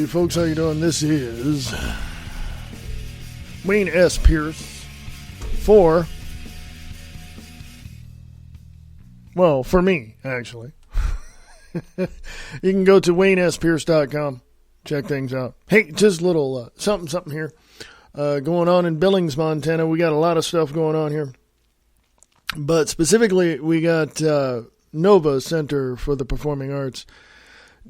Hey folks, how you doing? This is Wayne S. Pierce for me, actually. You can go to WayneSPierce.com, check things out. Hey, just a little something here going on in Billings, Montana. We got a lot of stuff going on here. But specifically, we got Nova Center for the Performing Arts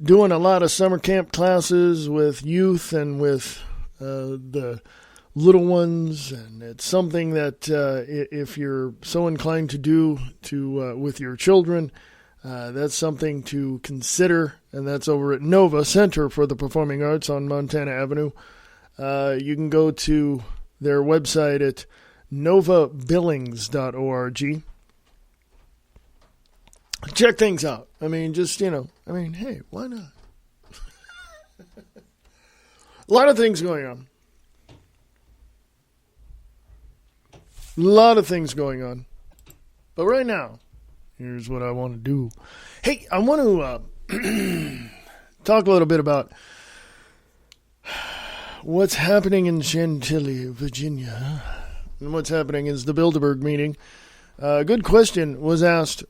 doing a lot of summer camp classes with youth and with the little ones, and it's something that if you're so inclined to do with your children, that's something to consider, and that's over at Nova Center for the Performing Arts on Montana Avenue. You can go to their website at novabillings.org. Check things out. I mean, hey, why not? A lot of things going on. But right now, here's what I want to do. Hey, I want to talk a little bit about what's happening in Chantilly, Virginia. And what's happening is the Bilderberg meeting. A good question was asked,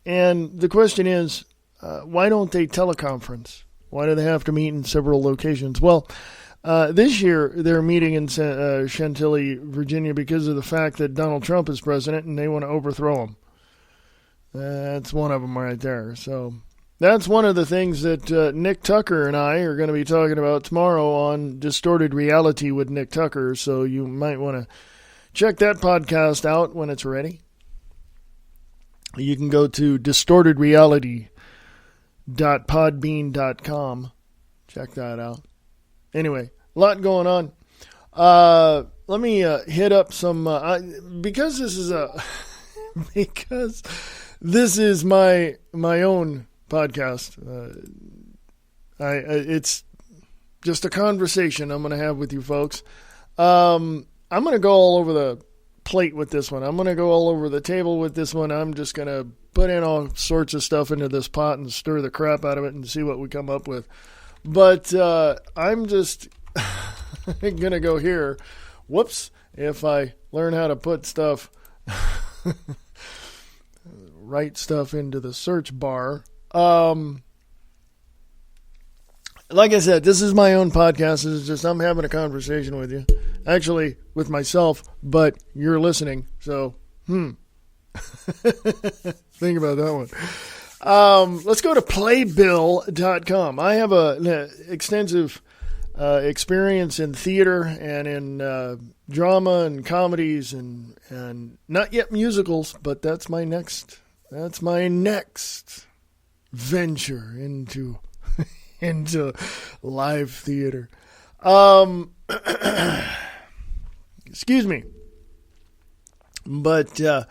and the question is, why don't they teleconference? Why do they have to meet in several locations? Well, this year they're meeting in Chantilly, Virginia, because of the fact that Donald Trump is president and they want to overthrow him. That's one of them right there. So that's one of the things that Nick Tucker and I are going to be talking about tomorrow on Distorted Reality with Nick Tucker. So you might want to check that podcast out when it's ready. You can go to distortedreality.podbean.com. Check that out. Anyway, a lot going on. Let me hit up some because this is my own podcast. It's just a conversation I'm going to have with you folks. I'm going to go all over the plate with this one. I'm going to go all over the table with this one. I'm just going to put in all sorts of stuff into this pot and stir the crap out of it and see what we come up with. But I'm just going to go here. Whoops. If I learn how to put stuff, write stuff into the search bar. Like I said, this is my own podcast. This is just, I'm having a conversation with you. Actually, with myself, but you're listening. So, think about that one. Let's go to Playbill.com. I have an extensive experience in theater and in drama and comedies and not yet musicals, but that's my next venture into live theater. Excuse me. But so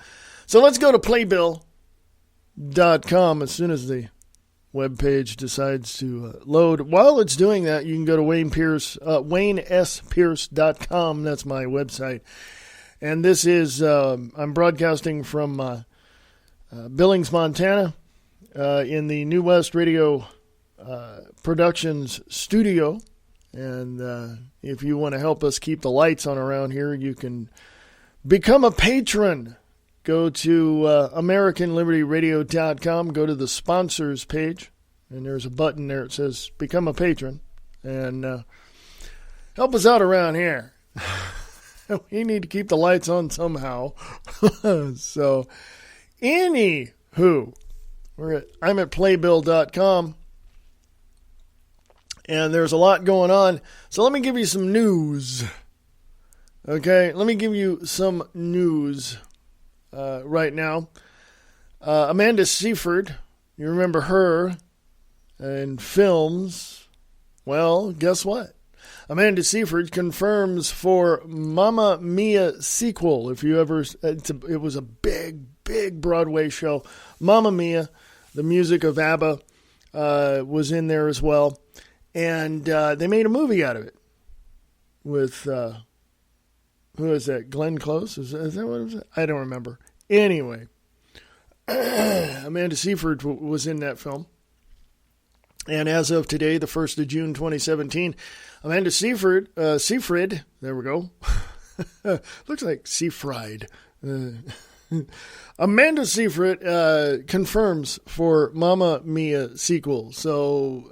let's go to Playbill.com as soon as the webpage decides to load. While it's doing that, you can go to WayneSPierce.com. That's my website. And this is, I'm broadcasting from Billings, Montana, in the New West Radio Productions studio. And if you want to help us keep the lights on around here, you can become a patron. Go to AmericanLibertyRadio.com, go to the sponsors page, and there's a button there that says Become a Patron, and help us out around here. We need to keep the lights on somehow. So, anywho, I'm at Playbill.com. And there's a lot going on. So let me give you some news. Okay, let me give you some news right now. Amanda Seyfried, you remember her in films. Well, guess what? Amanda Seyfried confirms for Mamma Mia sequel. If you ever, it was a big Broadway show. Mamma Mia, the music of ABBA, was in there as well. And they made a movie out of it with, who is that? Glenn Close? Is that what it was? I don't remember. Anyway, Amanda Seyfried was in that film. And as of today, the 1st of June, 2017, Amanda Seyfried, there we go. Looks like Seyfried. Amanda Seyfried confirms for Mamma Mia sequel. So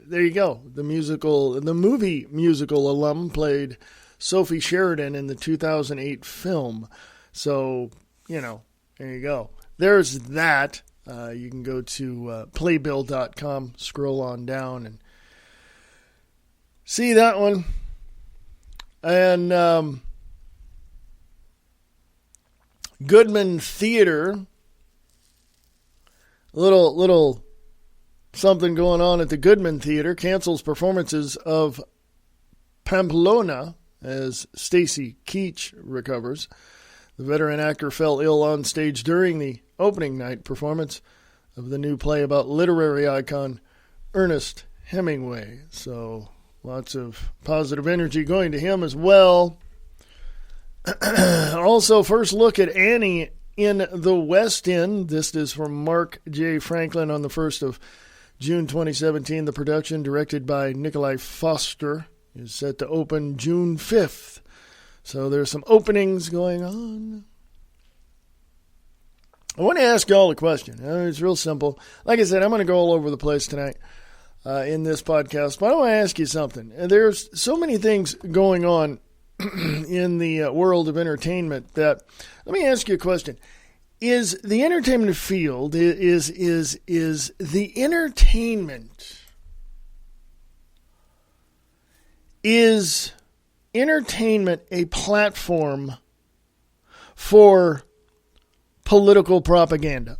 there you go. The movie musical alum played Sophie Sheridan in the 2008 film. So, there you go. There's that. You can go to Playbill.com, scroll on down, and see that one. And Goodman Theatre, little something going on at the Goodman Theatre, cancels performances of Pamplona as Stacy Keach recovers. The veteran actor fell ill on stage during the opening night performance of the new play about literary icon Ernest Hemingway. So lots of positive energy going to him as well. Also, first look at Annie in the West End. This is from Mark J. Franklin on the 1st of June 2017. The production, directed by Nikolai Foster, is set to open June 5th. So there's some openings going on. I want to ask y'all a question. It's real simple. Like I said, I'm going to go all over the place tonight in this podcast, but I want to ask you something. There's so many things going on in the world of entertainment that, let me ask you a question. Is the entertainment field, is the entertainment, is entertainment a platform for political propaganda?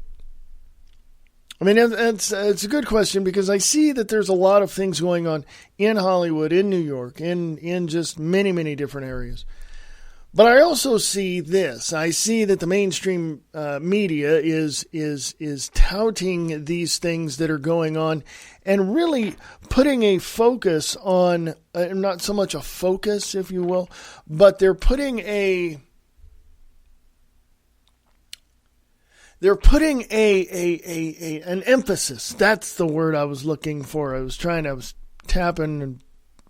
I mean, it's a good question, because I see that there's a lot of things going on in Hollywood, in New York, in just many, many different areas. But I also see this. I see that the mainstream media is touting these things that are going on and really putting a focus on, not so much a focus, if you will, but they're putting an emphasis. That's the word I was looking for. I was tapping and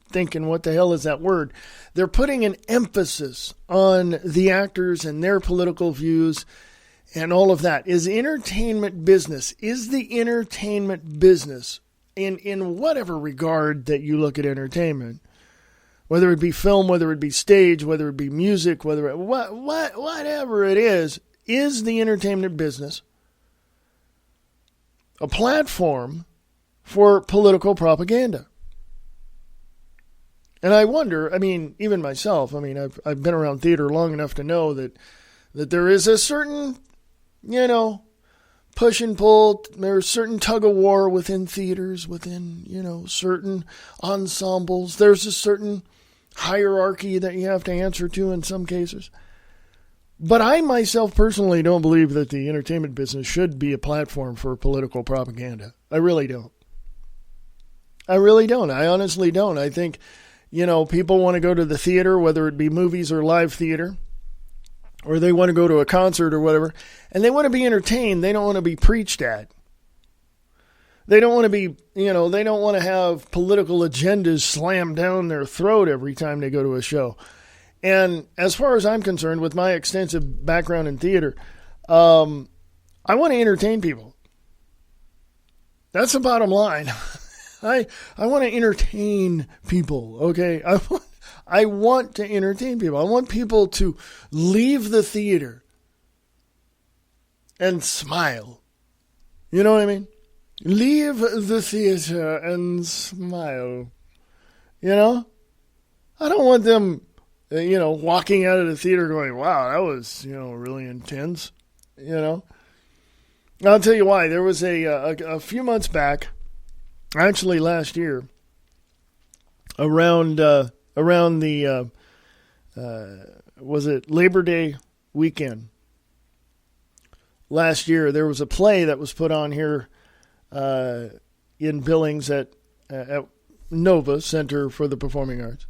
thinking, what the hell is that word? They're putting an emphasis on the actors and their political views and all of that. Is entertainment business, is the entertainment business, in whatever regard that you look at entertainment, whether it be film, whether it be stage, whether it be music, whatever it is the entertainment business a platform for political propaganda? And I wonder, I mean, even myself, I mean, I've been around theater long enough to know that there is a certain, push and pull. There's certain tug of war within theaters, within, certain ensembles. There's a certain hierarchy that you have to answer to in some cases. But I myself personally don't believe that the entertainment business should be a platform for political propaganda. I really don't. I honestly don't. I think, people want to go to the theater, whether it be movies or live theater, or they want to go to a concert or whatever, and they want to be entertained. They don't want to be preached at. They don't want to be, they don't want to have political agendas slammed down their throat every time they go to a show. And as far as I'm concerned, with my extensive background in theater, I want to entertain people. That's the bottom line. I want to entertain people, okay? I want to entertain people. I want people to leave the theater and smile. You know what I mean? Leave the theater and smile. I don't want them, walking out of the theater going, wow, that was, really intense. I'll tell you why. There was a few months back, actually last year, around the was it Labor Day weekend last year, there was a play that was put on here in Billings at Nova Center for the Performing Arts,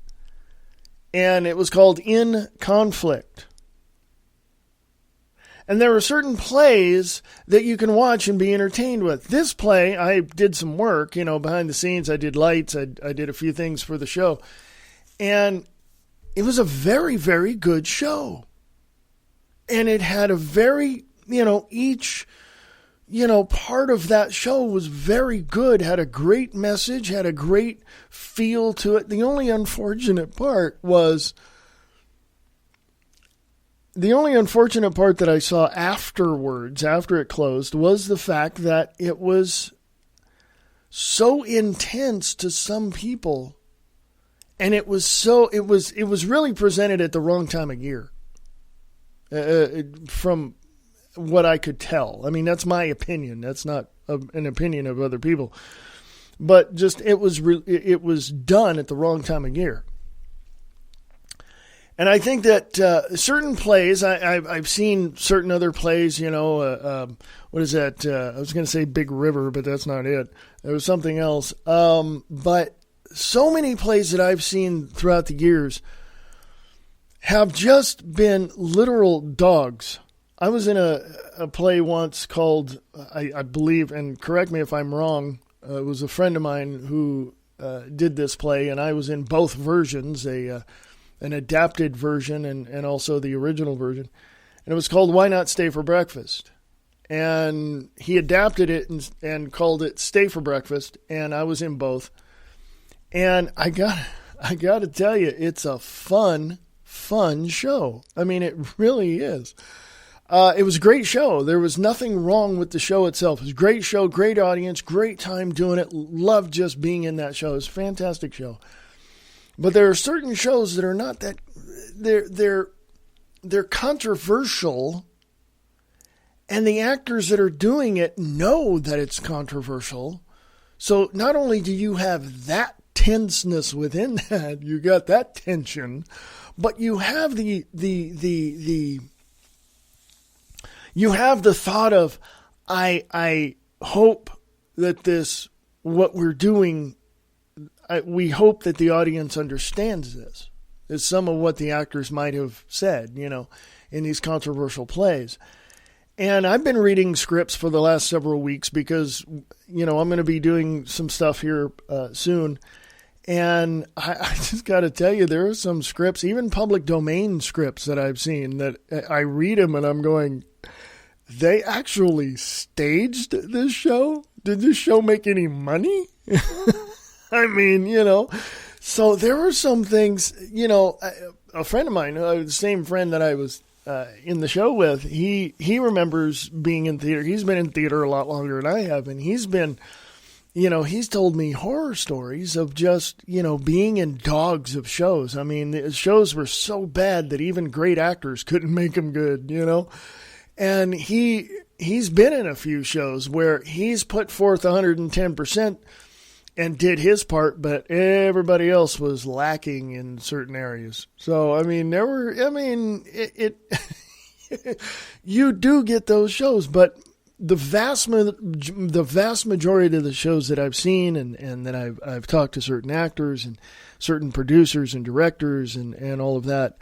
and it was called In Conflict. And there are certain plays that you can watch and be entertained with. This play, I did some work, behind the scenes. I did lights. I did a few things for the show. And it was a very, very good show. And it had a very, each, part of that show was very good, had a great message, had a great feel to it. The only unfortunate part that I saw afterwards, after it closed, was the fact that it was so intense to some people, and it was really presented at the wrong time of year, from what I could tell. I mean, that's my opinion. That's not an opinion of other people, but just it was done at the wrong time of year. And I think that certain plays, I've seen certain other plays, what is that? I was going to say Big River, but that's not it. There was something else. But so many plays that I've seen throughout the years have just been literal dogs. I was in a play once called, I believe, and correct me if I'm wrong, it was a friend of mine who did this play, and I was in both versions, an adapted version and also the original version. And it was called Why Not Stay for Breakfast? And he adapted it and called it Stay for Breakfast, and I was in both. And I got to tell you, it's a fun show. I mean, it really is. It was a great show. There was nothing wrong with the show itself. It was a great show, great audience, great time doing it. Loved just being in that show. It was a fantastic show. But there are certain shows that are not that, they're controversial, and the actors that are doing it know that it's controversial. So not only do you have that tenseness within that, you got that tension, but you have you have the thought of, I hope that what we're doing, we hope that the audience understands this, is some of what the actors might have said, in these controversial plays. And I've been reading scripts for the last several weeks because, I'm going to be doing some stuff here soon. And I just got to tell you, there are some scripts, even public domain scripts that I've seen, that I read them and I'm going, they actually staged this show? Did this show make any money? I mean, so there were some things, a friend of mine, the same friend that I was in the show with, he remembers being in theater. He's been in theater a lot longer than I have, and he's been, he's told me horror stories of just, being in dogs of shows. I mean, the shows were so bad that even great actors couldn't make them good, And he's been in a few shows where he's put forth 110% and did his part, but everybody else was lacking in certain areas. So, I mean, you do get those shows, but the vast majority of the shows that I've seen and that I've talked to certain actors and certain producers and directors and all of that,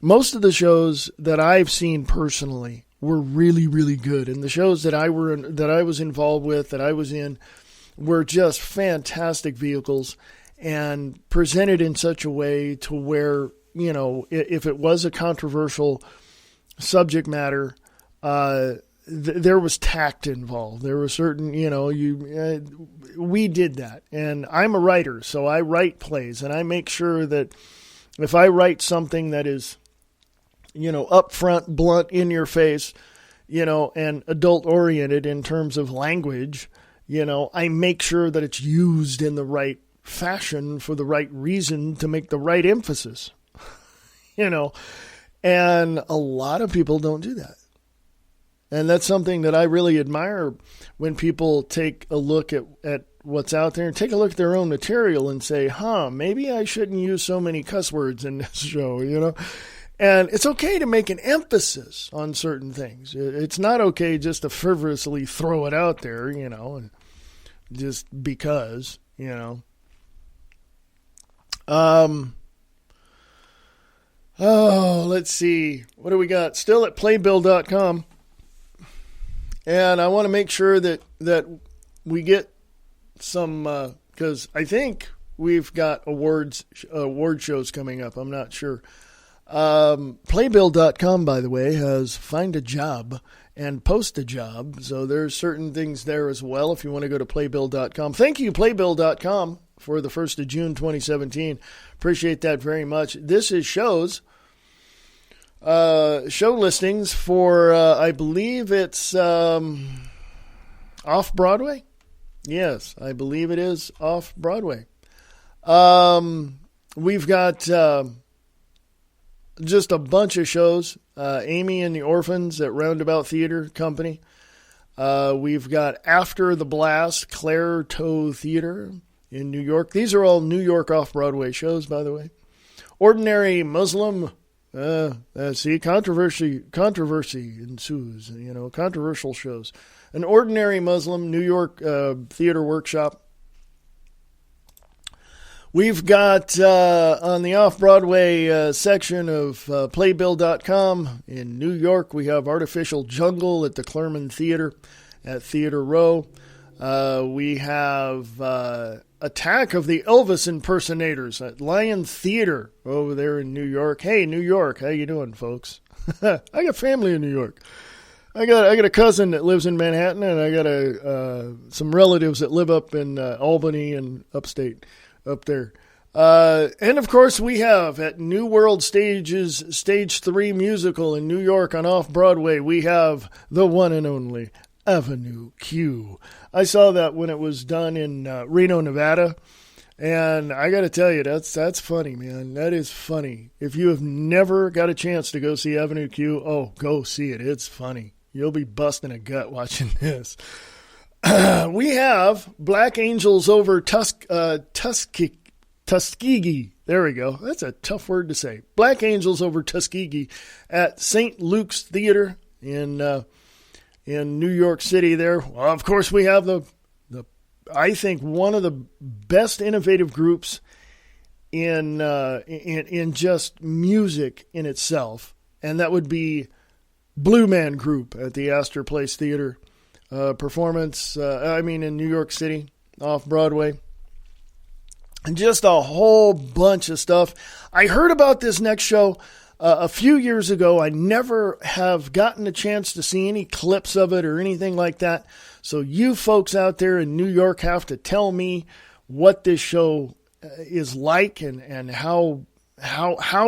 most of the shows that I've seen personally were really, really good. And the shows that I was involved with, that I was in, were just fantastic vehicles and presented in such a way to where, if it was a controversial subject matter, there was tact involved. There was certain, we did that. And I'm a writer, so I write plays, and I make sure that if I write something that is, upfront, blunt, in your face, and adult oriented in terms of language, I make sure that it's used in the right fashion for the right reason to make the right emphasis, and a lot of people don't do that. And that's something that I really admire when people take a look at what's out there and take a look at their own material and say, maybe I shouldn't use so many cuss words in this show, And it's okay to make an emphasis on certain things. It's not okay just to frivolously throw it out there, and just because, let's see. What do we got? Still at Playbillcom. And I want to make sure that we get some, because I think we've got award shows coming up. I'm not sure. Playbill.com, by the way, has Find a Job and Post a Job. So there's certain things there as well if you want to go to Playbill.com. Thank you, Playbill.com, for the 1st of June 2017. Appreciate that very much. This is show listings for, I believe it's off-Broadway. Yes, I believe it is off-Broadway. We've got just a bunch of shows. Amy and the Orphans at Roundabout Theater Company. We've got After the Blast, Claire Toe Theater in New York. These are all New York off-Broadway shows, by the way. Ordinary Muslim. See, controversy ensues. Controversial shows. An Ordinary Muslim, New York Theater Workshop. We've got on the off-Broadway section of Playbill.com in New York, we have Artificial Jungle at the Clermont Theater at Theater Row. We have Attack of the Elvis Impersonators at Lion Theater over there in New York. Hey, New York, how you doing, folks? I got family in New York. I got a cousin that lives in Manhattan, and I got some relatives that live up in Albany and upstate. Up there. And of course we have at New World Stages Stage 3 musical in New York on Off-Broadway, we have the one and only Avenue Q. I saw that when it was done in Reno, Nevada. And I got to tell you, that's funny, man. That is funny. If you have never got a chance to go see Avenue Q, go see it. It's funny. You'll be busting a gut watching this. We have Black Angels over Tuskegee. There we go. That's a tough word to say. Black Angels over Tuskegee at St. Luke's Theater in New York City there. Well, of course, we have the I think one of the best innovative groups in just music in itself, and that would be Blue Man Group at the Astor Place Theater. Performance, in New York City, off-Broadway. And just a whole bunch of stuff. I heard about this next show a few years ago. I never have gotten a chance to see any clips of it or anything like that. So you folks out there in New York have to tell me what this show is like and how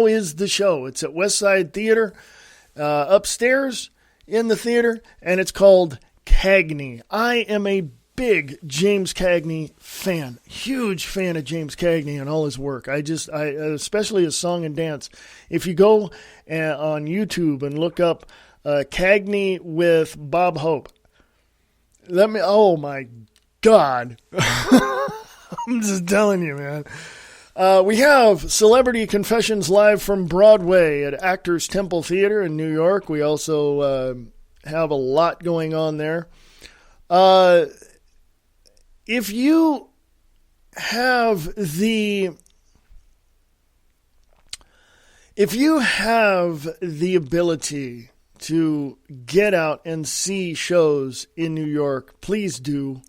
is the show. It's at West Side Theater, upstairs in the theater, and it's called Cagney. I am a big James Cagney fan, huge fan of James Cagney and all his work. I especially his song and dance. If you go on YouTube and look up Cagney with Bob Hope, oh my God. I'm just telling you, man. We have Celebrity Confessions live from Broadway at Actors Temple Theater in New York. We also have a lot going on there. If you have the ability to get out and see shows in New York, please do.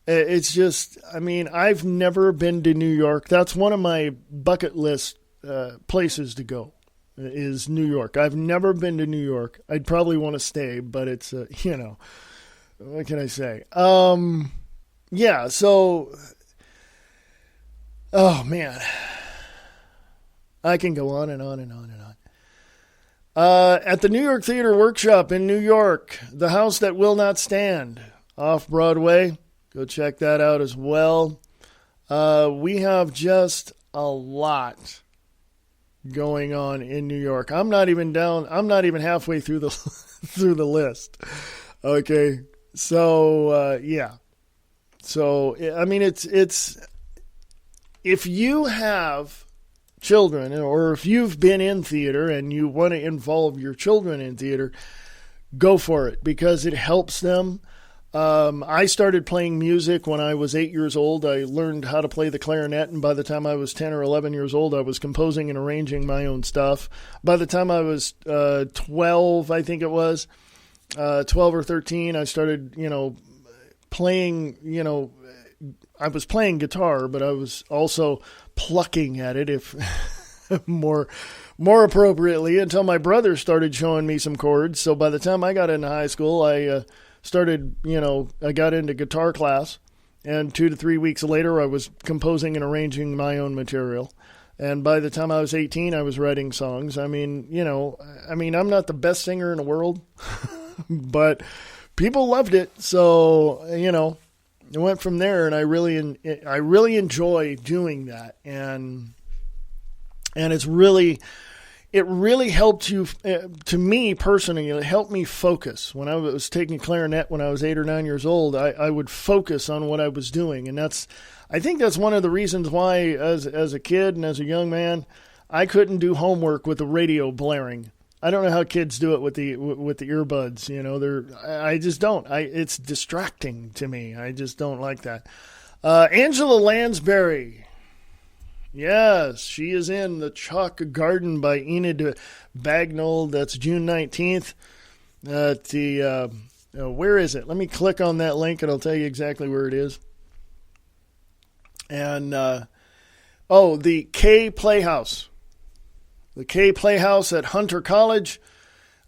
It's just, I've never been to New York. That's one of my bucket list places to go. Is New York. I've never been to New York. I'd probably want to stay, but it's, what can I say? Yeah, so, oh man, I can go on and on and on and on. At the New York Theater Workshop in New York, The House That Will Not Stand, off-Broadway. Go check that out as well. We have just a lot going on in New York. I'm not even halfway through the through the list. Okay. So yeah. So it's if you have children or if you've been in theater and you want to involve your children in theater, go for it because it helps them. I started playing music when I was 8 years old. I learned how to play the clarinet, and by the time I was 10 or 11 years old, I was composing and arranging my own stuff. By the time I was 12, I think it was, 12 or 13, I started, playing, I was playing guitar, but I was also plucking at it, if more appropriately, until my brother started showing me some chords. So by the time I got into high school, I started, I got into guitar class, and 2 to 3 weeks later, I was composing and arranging my own material. And by the time I was 18, I was writing songs. I mean, I'm not the best singer in the world, but people loved it. So, it went from there, and I really enjoy doing that. And it really helped you, to me personally, it helped me focus. When I was taking clarinet when I was 8 or 9 years old, I would focus on what I was doing. And I think that's one of the reasons why, as a kid and as a young man, I couldn't do homework with the radio blaring. I don't know how kids do it with the earbuds. I just don't. It's distracting to me. I just don't like that. Angela Lansbury. Yes, she is in The Chalk Garden by Enid Bagnall. That's June 19th. Where is it? Let me click on that link and I'll tell you exactly where it is. And, the K Playhouse. The K Playhouse at Hunter College.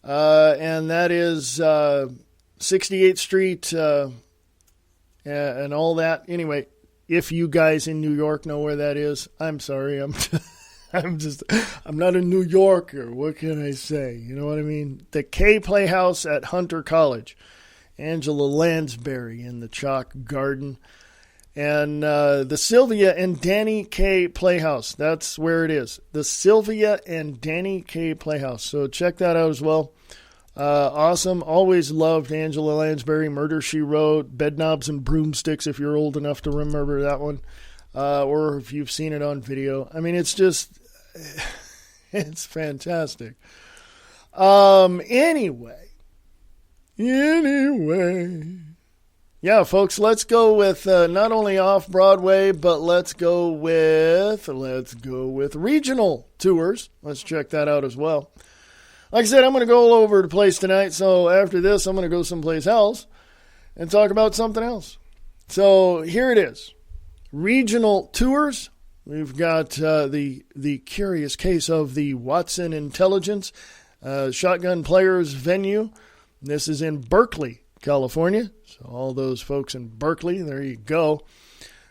And that is 68th Street and all that. Anyway, if you guys in New York know where that is, I'm sorry. I'm not a New Yorker. What can I say? You know what I mean? The K Playhouse at Hunter College. Angela Lansbury in The Chalk Garden. And the Sylvia and Danny K Playhouse. That's where it is. The Sylvia and Danny K Playhouse. So check that out as well. Awesome. Always loved Angela Lansbury. Murder, She Wrote. Bedknobs and Broomsticks, if you're old enough to remember that one. Or if you've seen it on video. I mean, it's fantastic. Anyway. Yeah, folks, let's go with not only off-Broadway, but let's go with regional tours. Let's check that out as well. Like I said, I'm going to go all over the place tonight, so after this, I'm going to go someplace else and talk about something else. So here it is. Regional tours. We've got the curious case of the Watson Intelligence Shotgun Players venue. This is in Berkeley, California. So all those folks in Berkeley, there you go.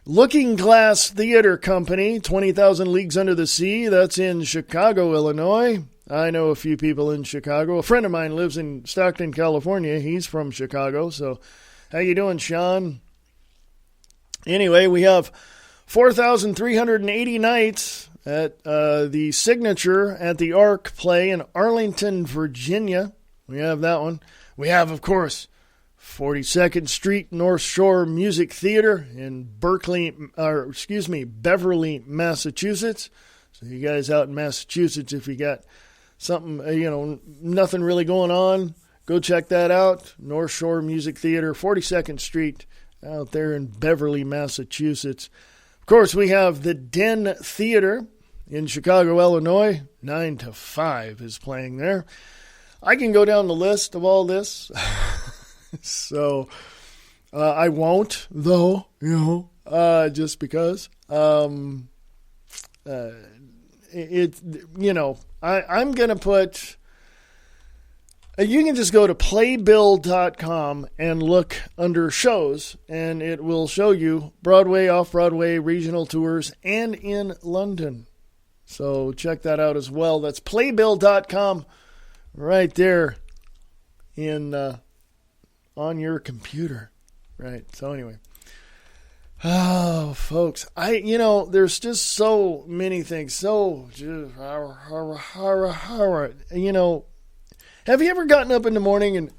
Looking Glass Theater Company, 20,000 Leagues Under the Sea. That's in Chicago, Illinois. I know a few people in Chicago. A friend of mine lives in Stockton, California. He's from Chicago. So how you doing, Sean? Anyway, we have 4,380 nights at the Signature at the Arc play in Arlington, Virginia. We have that one. We have, of course, 42nd Street North Shore Music Theater in Beverly, Massachusetts. So you guys out in Massachusetts, if you got something, nothing really going on, go check that out. North Shore Music Theater, 42nd Street out there in Beverly, Massachusetts. Of course, we have the Den Theater in Chicago, Illinois. 9 to 5 is playing there. I can go down the list of all this. So, I won't, though, just because. I'm going to put, you can just go to Playbillcom and look under shows, and it will show you Broadway, off-Broadway, regional tours, and in London. So check that out as well. That's Playbill.com right there on your computer. Right. So anyway. Oh, folks, there's just so many things. Have you ever gotten up in the morning and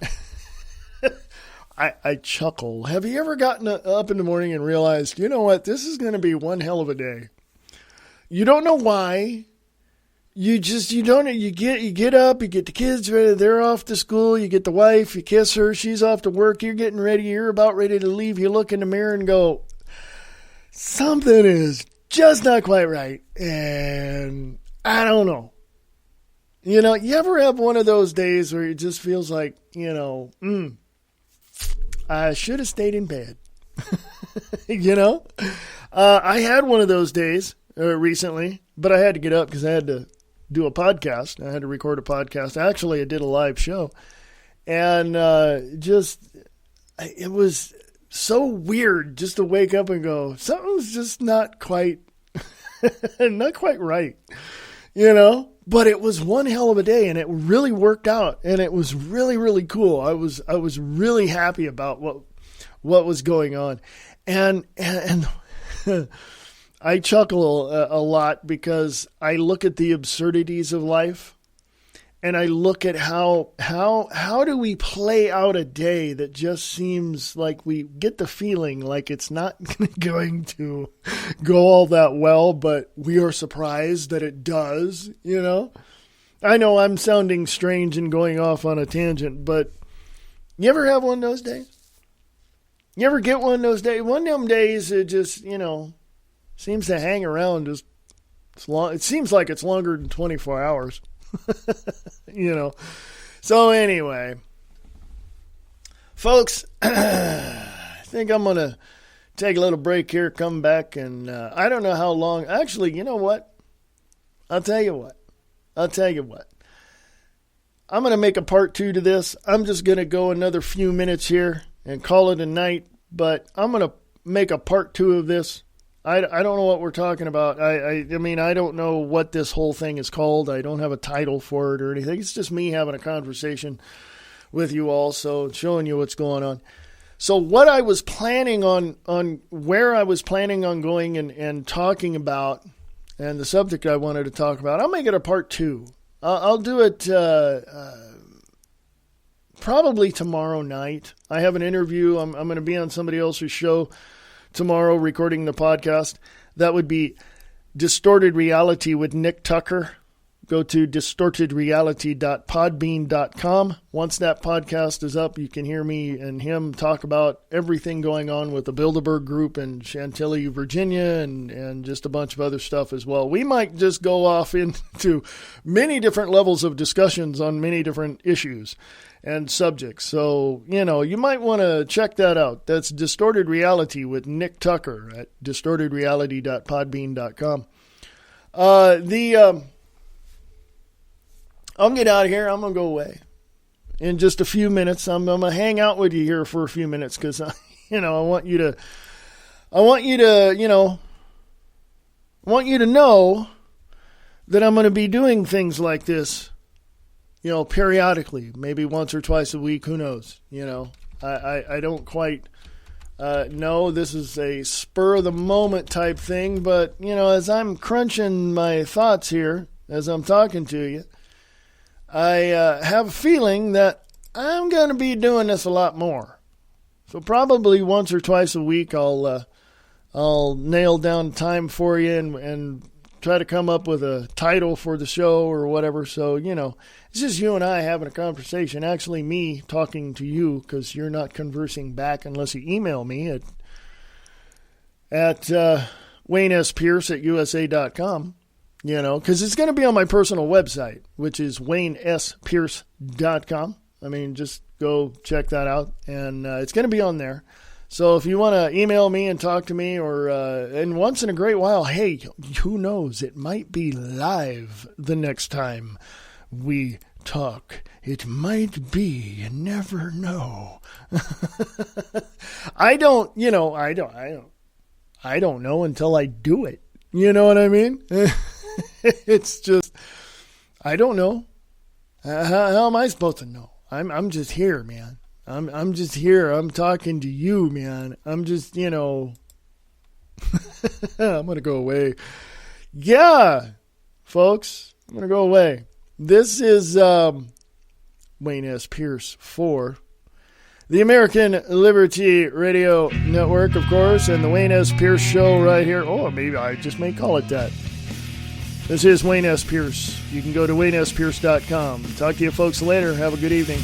I chuckle. Have you ever gotten up in the morning and realized, you know what, this is going to be one hell of a day. You don't know why. You get up, you get the kids ready, they're off to school, you get the wife, you kiss her, she's off to work, you're getting ready, you're about ready to leave, you look in the mirror and go, something is just not quite right, and I don't know. You know, you ever have one of those days where it just feels like, I should have stayed in bed. I had one of those days recently, but I had to get up because I had to do a podcast. I had to record a podcast. Actually, I did a live show. And it was so weird just to wake up and go, something's just not quite right, But it was one hell of a day, and it really worked out, and it was really, really cool. I was really happy about what was going on, and I chuckle a lot because I look at the absurdities of life, and I look at how do we play out a day that just seems like we get the feeling like it's not going to go all that well, but we are surprised that it does, I know I'm sounding strange and going off on a tangent, but you ever have one of those days? You ever get one of those days? One of them days, it just, seems to hang around just long. It seems like it's longer than 24 hours. So anyway, folks, I think I'm going to take a little break here, come back, and I don't know how long. Actually, you know what? I'll tell you what. I'm going to make a part 2 to this. I'm just going to go another few minutes here and call it a night, but I'm going to make a part 2 of this. I don't know what we're talking about. I mean, I don't know what this whole thing is called. I don't have a title for it or anything. It's just me having a conversation with you all, so showing you what's going on. So what I was planning on where I was planning on going and talking about, and the subject I wanted to talk about, I'll make it a part 2. I'll do it probably tomorrow night. I have an interview. I'm going to be on somebody else's show tomorrow recording the podcast. That would be Distorted Reality with Nick Tucker. Go to distortedreality.podbean.com. Once that podcast is up, you can hear me and him talk about everything going on with the Bilderberg Group in Chantilly, Virginia, and just a bunch of other stuff as well. We might just go off into many different levels of discussions on many different issues and subjects. So, you might want to check that out. That's Distorted Reality with Nick Tucker at distortedreality.podbean.com. I'll get out of here. I'm going to go away in just a few minutes. I'm going to hang out with you here for a few minutes because, I want you to know that I'm going to be doing things like this, periodically, maybe once or twice a week. Who knows? I don't quite know. This is a spur of the moment type thing, but, as I'm crunching my thoughts here, as I'm talking to you, I have a feeling that I'm going to be doing this a lot more. So probably once or twice a week, I'll nail down time for you and try to come up with a title for the show or whatever. So, it's just you and I having a conversation. Actually, me talking to you because you're not conversing back unless you email me at WayneSPierce@USA.com. Because it's going to be on my personal website, which is WayneSPierce.com. I mean, just go check that out, and it's going to be on there. So if you want to email me and talk to me, or and once in a great while, hey, who knows? It might be live the next time we talk. It might be. You never know. I don't know until I do it. You know what I mean? It's just, I don't know. How am I supposed to know? I'm just here, man. I'm just here. I'm talking to you, man. I'm just, I'm going to go away. Yeah, folks, I'm going to go away. This is Wayne S. Pierce for the American Liberty Radio Network, of course, and the Wayne S. Pierce Show right here. Oh, maybe I just may call it that. This is Wayne S. Pierce. You can go to WayneSPierce.com. Talk to you folks later. Have a good evening.